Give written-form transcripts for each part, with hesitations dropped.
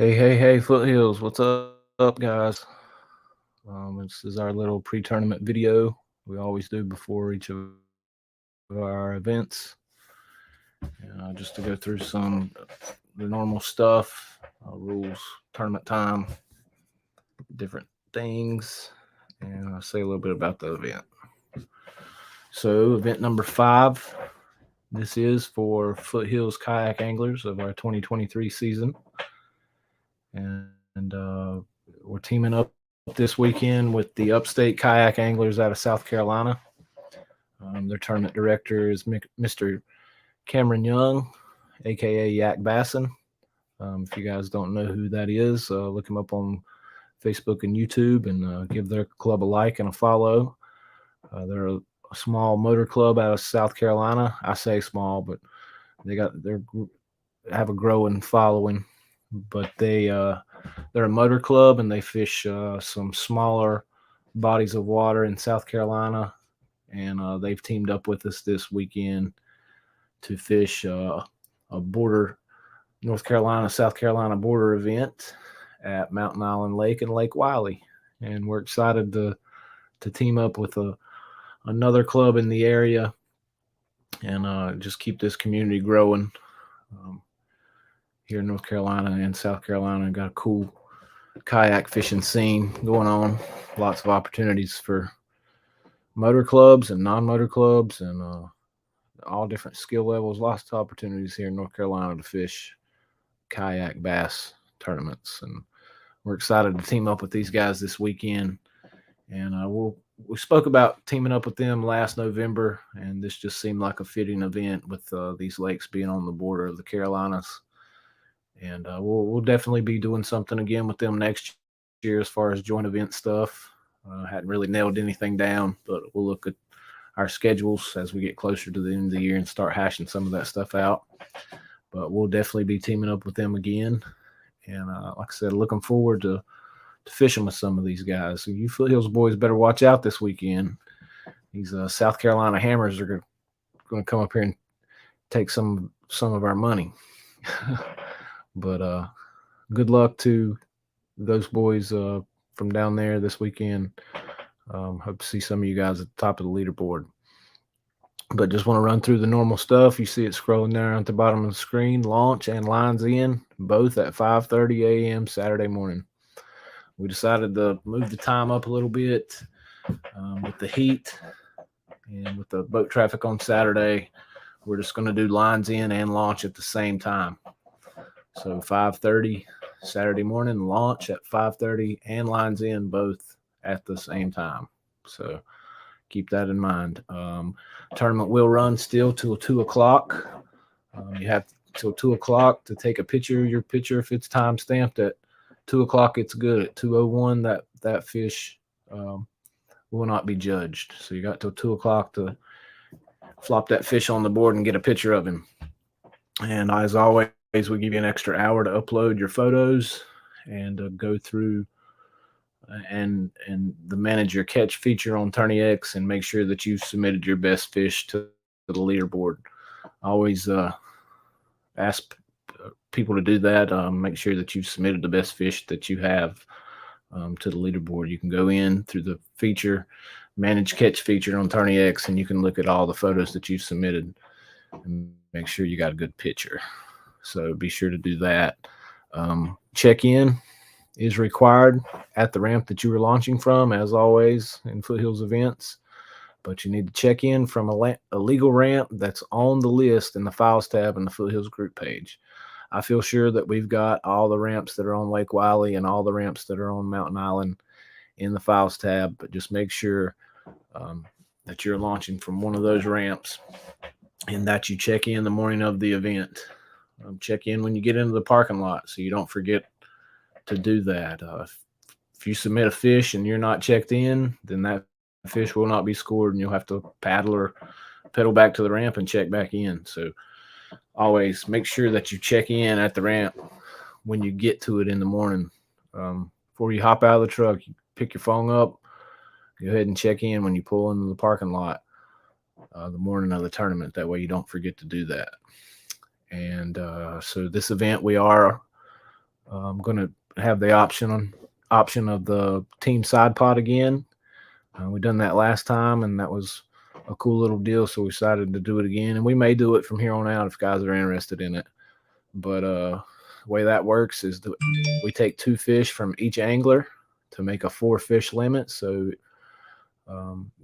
Hey, Foothills, what's up, guys? This is our little pre-tournament video we always do before each of our events. Just to go through some the normal stuff, rules, tournament time, different things, and I'll say a little bit about the event. So, event number 5, this is for Foothills kayak anglers of our 2023 season, and we're teaming up this weekend with the Upstate Kayak Anglers out of South Carolina. Their tournament director is Mr. Cameron Young, aka Yak Basson. If you guys don't know who that is, look him up on Facebook and YouTube and give their club a like and a follow. They're a small motor club out of South Carolina. I say small, but they have a growing following. But they're a motor club and they fish some smaller bodies of water in South Carolina, and they've teamed up with us this weekend to fish a border North Carolina South Carolina border event at Mountain Island Lake and Lake Wiley, and we're excited to team up with another club in the area and just keep this community growing. Here in North Carolina and South Carolina, got a cool kayak fishing scene going on. Lots of opportunities for motor clubs and non-motor clubs and all different skill levels. Lots of opportunities here in North Carolina to fish kayak bass tournaments, and we're excited to team up with these guys this weekend. And we spoke about teaming up with them last November, and this just seemed like a fitting event with these lakes being on the border of the Carolinas. And we'll definitely be doing something again with them next year as far as joint event stuff. Hadn't really nailed anything down, but we'll look at our schedules as we get closer to the end of the year and start hashing some of that stuff out. But we'll definitely be teaming up with them again. And like I said, looking forward to fishing with some of these guys. So you Foothills boys better watch out this weekend. These South Carolina Hammers are going to come up here and take some of our money. But good luck to those boys from down there this weekend. Hope to see some of you guys at the top of the leaderboard. But just want to run through the normal stuff. You see it scrolling there at the bottom of the screen. Launch and lines in, both at 5:30 a.m. Saturday morning. We decided to move the time up a little bit with the heat and with the boat traffic on Saturday. We're just going to do lines in and launch at the same time. So 5:30 Saturday morning, launch at 5:30, and lines in both at the same time. So keep that in mind. Tournament will run still till 2 o'clock. You have till 2 o'clock to take a picture. Your picture, if it's time stamped at 2 o'clock, it's good. At 2:01, that fish will not be judged. So you got till 2 o'clock to flop that fish on the board and get a picture of him. And as always, we give you an extra hour to upload your photos and go through and the manage your catch feature on Tourney X and make sure that you've submitted your best fish to the leaderboard. Always ask people to do that. Make sure that you've submitted the best fish that you have to the leaderboard. You can go in through the feature, manage catch feature on Tourney X, and you can look at all the photos that you've submitted and make sure you got a good picture. So be sure to do that. Check-in is required at the ramp that you were launching from, as always in Foothills events. But you need to check in from a legal ramp that's on the list in the Files tab in the Foothills group page. I feel sure that we've got all the ramps that are on Lake Wiley and all the ramps that are on Mountain Island in the Files tab, but just make sure that you're launching from one of those ramps and that you check in the morning of the event. Check in when you get into the parking lot so you don't forget to do that. If you submit a fish and you're not checked in, then that fish will not be scored and you'll have to paddle or pedal back to the ramp and check back in. So always make sure that you check in at the ramp when you get to it in the morning. Before you hop out of the truck, you pick your phone up, go ahead and check in when you pull into the parking lot the morning of the tournament. That way you don't forget to do that. And so this event, we are I'm going to have the option of the team side pot again. We done that last time, and that was a cool little deal. So we decided to do it again, and we may do it from here on out if guys are interested in it. But the way that works is that we take 2 fish from each angler to make a 4 fish limit. So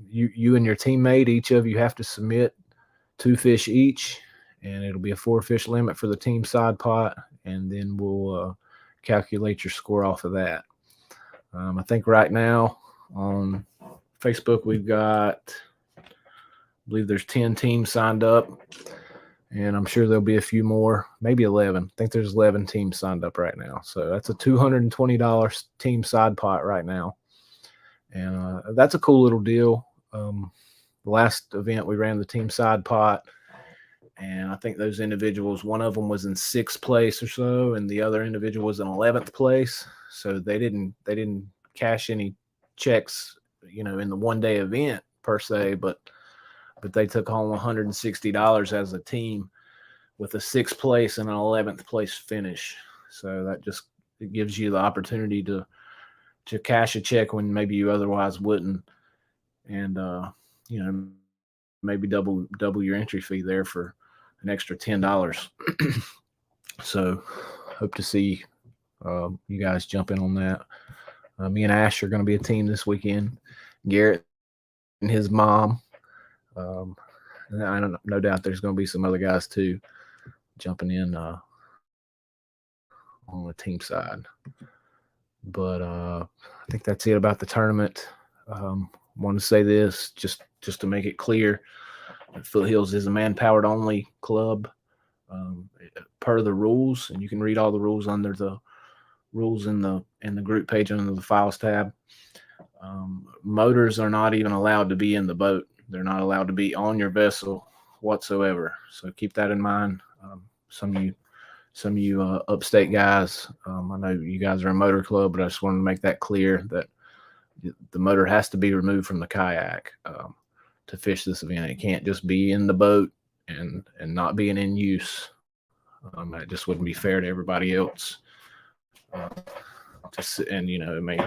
you and your teammate, each of you have to submit 2 fish each, and it'll be a 4 fish limit for the team side pot, and then we'll calculate your score off of that. I think right now on Facebook we've got, I believe there's 10 teams signed up, and I'm sure there'll be a few more, maybe 11. I think there's 11 teams signed up right now. So that's a $220 team side pot right now. And that's a cool little deal. The last event we ran the team side pot, and I think those individuals, one of them was in 6th place or so, and the other individual was in 11th place. So they didn't cash any checks, in the one-day event per se, but they took home $160 as a team with a 6th place and an 11th place finish. So that just it gives you the opportunity to cash a check when maybe you otherwise wouldn't, and maybe double your entry fee there for an extra $10. So hope to see you guys jump in on that. Me and Ash are going to be a team this weekend. Garrett and his mom. I don't no doubt there's going to be some other guys too jumping in on the team side. But I think that's it about the tournament. Want to say this just to make it clear: Foothills is a man-powered only club per the rules, and you can read all the rules under the rules in the group page under the files tab. Motors are not even allowed to be in the boat. They're not allowed to be on your vessel whatsoever. So keep that in mind. Some of you upstate guys, I know you guys are a motor club, but I just wanted to make that clear that the motor has to be removed from the kayak to fish this event. It can't just be in the boat and not being in use. That just wouldn't be fair to everybody else. It may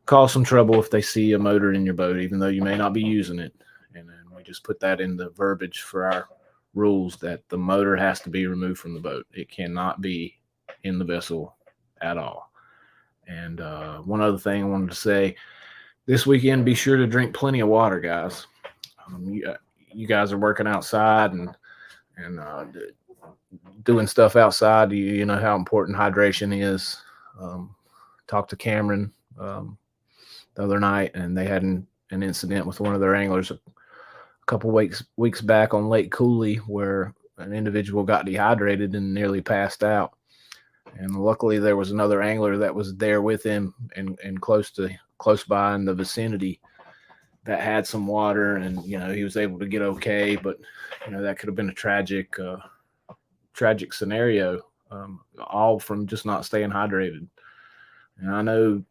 cause some trouble if they see a motor in your boat, even though you may not be using it. And then we just put that in the verbiage for our rules that the motor has to be removed from the boat. It cannot be in the vessel at all. And one other thing I wanted to say, this weekend, be sure to drink plenty of water, guys. You guys are working outside and doing stuff outside. You know how important hydration is. Talked to Cameron the other night, and they had an incident with one of their anglers a couple weeks back on Lake Cooley, where an individual got dehydrated and nearly passed out. And luckily there was another angler that was there with him and close by in the vicinity that had some water, and he was able to get okay. But that could have been a tragic scenario, all from just not staying hydrated. And I know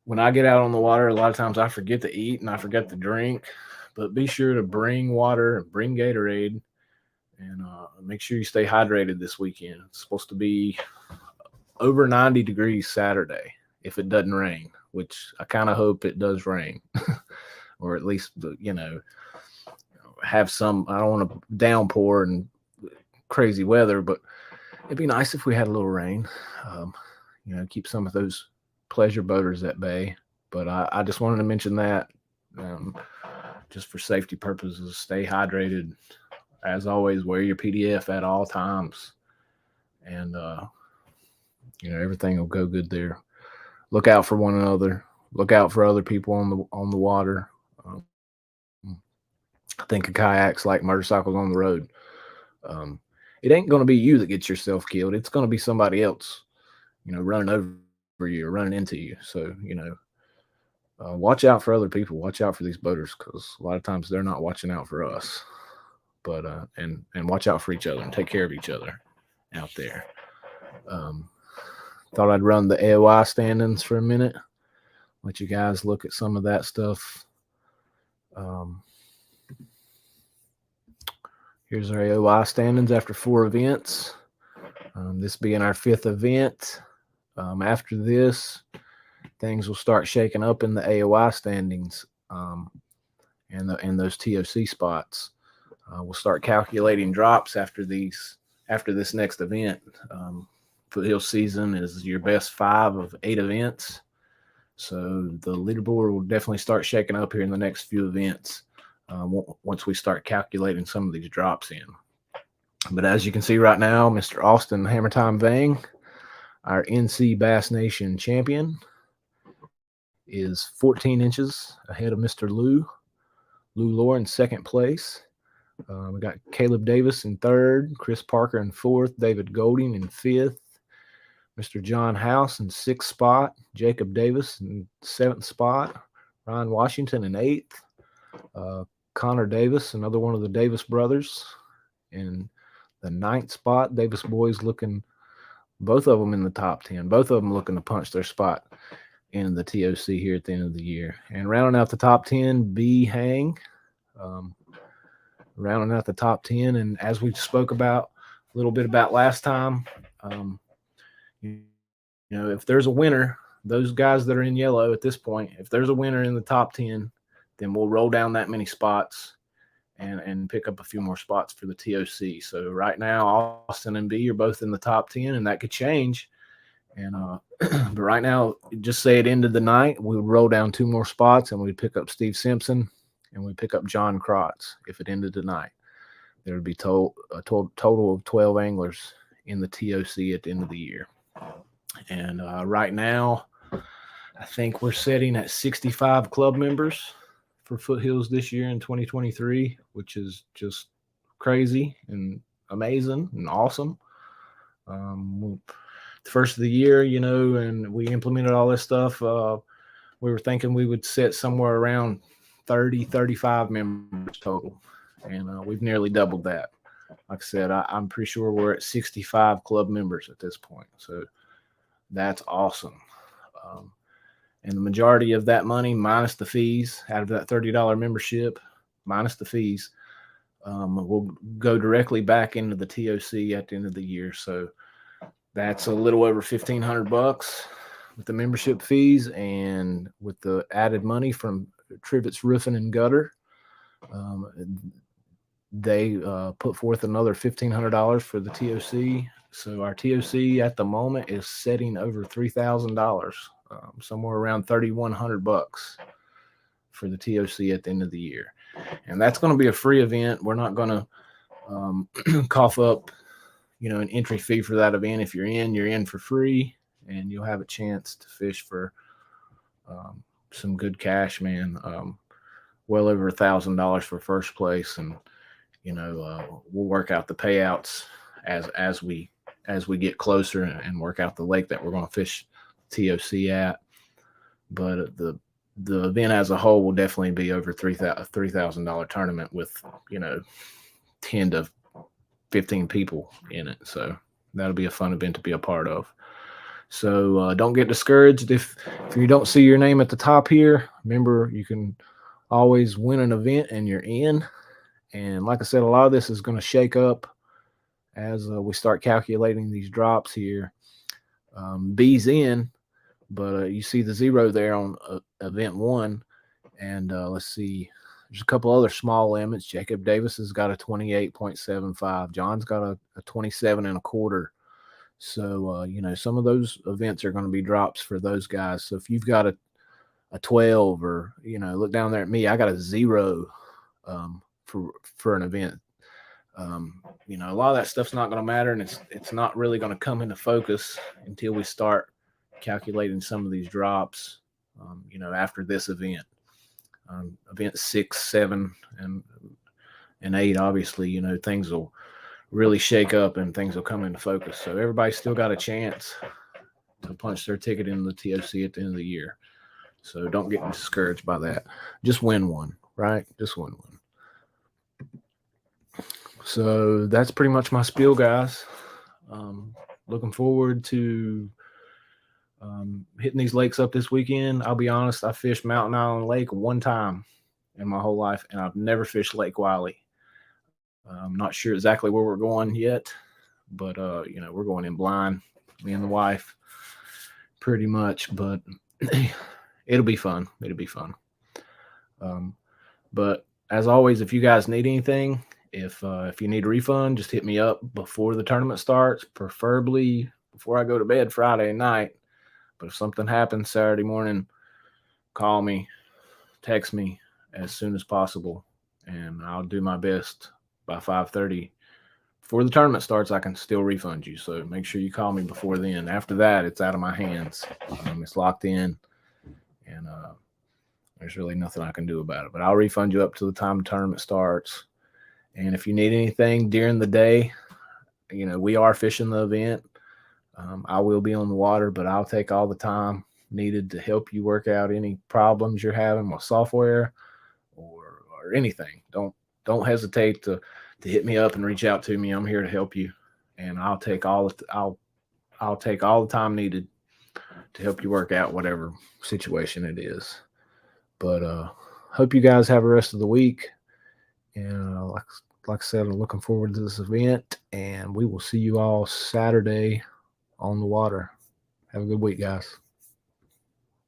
when I get out on the water, a lot of times I forget to eat and I forget to drink, but be sure to bring water and bring Gatorade, and make sure you stay hydrated this weekend. It's supposed to be over 90 degrees Saturday if it doesn't rain, which I kind of hope it does rain, or at least, have some, I don't want to downpour and crazy weather, but it'd be nice if we had a little rain, keep some of those pleasure boaters at bay. But I just wanted to mention that, just for safety purposes. Stay hydrated. As always, wear your PDF at all times, and everything will go good there. Look out for one another. Look out for other people on the water. I think a kayak's like motorcycles on the road. It ain't going to be you that gets yourself killed. It's going to be somebody else, running over you or running into you. So, watch out for other people. Watch out for these boaters, because a lot of times they're not watching out for us. But and watch out for each other and take care of each other out there. Thought I'd run the AOI standings for a minute. Let you guys look at some of that stuff. Here's our AOI standings after 4 events. This being our 5th event. After this, things will start shaking up in the AOI standings and those TOC spots. We'll start calculating drops after this next event. Foothill season is your best 5 of 8 events. So the leaderboard will definitely start shaking up here in the next few events once we start calculating some of these drops in. But as you can see right now, Mr. Austin Hammer Time Vang, our NC Bass Nation champion, is 14 inches ahead of Mr. Lou Lohr in 2nd place. We got Caleb Davis in 3rd, Chris Parker in 4th, David Golding in 5th, Mr. John House in 6th spot, Jacob Davis in 7th spot, Ryan Washington in 8th, Connor Davis, another one of the Davis brothers, in the 9th spot. Davis boys looking, both of them in the top 10, both of them looking to punch their spot in the TOC here at the end of the year. And rounding out the top 10, B. Hang, rounding out the top 10. And as we spoke about a little bit about last time, if there's a winner, those guys that are in yellow at this point, if there's a winner in the top 10, then we'll roll down that many spots and pick up a few more spots for the TOC. So right now, Austin and B are both in the top 10, and that could change. And but right now, just say it ended the night, we would roll down 2 more spots, and we'd pick up Steve Simpson, and we'd pick up John Krotz. If it ended tonight, there would be a total of 12 anglers in the TOC at the end of the year. And right now, I think we're sitting at 65 club members for Foothills this year in 2023, which is just crazy and amazing and awesome. The first of the year, and we implemented all this stuff, we were thinking we would sit somewhere around 30, 35 members total. And we've nearly doubled that. Like I said, I'm pretty sure we're at 65 club members at this point. So that's awesome. And the majority of that money, minus the fees, out of that $30 membership, minus the fees, will go directly back into the TOC at the end of the year. So that's a little over $1,500 with the membership fees, and with the added money from Trivets Roofing and Gutter, they put forth another $1,500 for the TOC. So our TOC at the moment is setting over $3,000, somewhere around $3,100 for the TOC at the end of the year. And that's going to be a free event. We're not going to cough up, an entry fee for that event. If you're in for free, and you'll have a chance to fish for some good cash, man. Well over $1,000 for first place, and we'll work out the payouts as we get closer and work out the lake that we're going to fish TOC at. But the event as a whole will definitely be over $3,000 tournament with 10 to 15 people in it. So that'll be a fun event to be a part of. So don't get discouraged if you don't see your name at the top here. Remember, you can always win an event and you're in. And like I said, a lot of this is going to shake up as we start calculating these drops here. B's in, but you see the 0 there on event 1. And let's see, there's a couple other small limits. Jacob Davis has got a 28.75. John's got a 27.25. So, some of those events are going to be drops for those guys. So if you've got a 12, or, look down there at me, I got a 0 for an event. A lot of that stuff's not going to matter, and it's not really going to come into focus until we start calculating some of these drops, after this event. Event 6, 7, and 8, obviously, things will really shake up and things will come into focus. So everybody's still got a chance to punch their ticket in the TOC at the end of the year. So don't get discouraged by that. Just win one, right? Just win one. So that's pretty much my spiel, guys. Looking forward to hitting these lakes up this weekend. I'll be honest, I fished Mountain Island Lake one time in my whole life, and I've never fished Lake Wiley. I'm not sure exactly where we're going yet, but we're going in blind, me and the wife, pretty much. But it'll be fun. It'll be fun. But as always, if you guys need anything, if you need a refund, just hit me up before the tournament starts, preferably before I go to bed Friday night. But if something happens Saturday morning, call me, text me as soon as possible, and I'll do my best by 5:30. Before the tournament starts, I can still refund you. So make sure you call me before then. After that, it's out of my hands. It's locked in, and there's really nothing I can do about it. But I'll refund you up to the time the tournament starts. And if you need anything during the day, we are fishing the event. I will be on the water, but I'll take all the time needed to help you work out any problems you're having with software or anything. Don't hesitate to hit me up and reach out to me. I'm here to help you, and I'll take all the time needed to help you work out whatever situation it is. But hope you guys have the rest of the week, and like I said, I'm looking forward to this event, and we will see you all Saturday on the water. Have a good week, guys.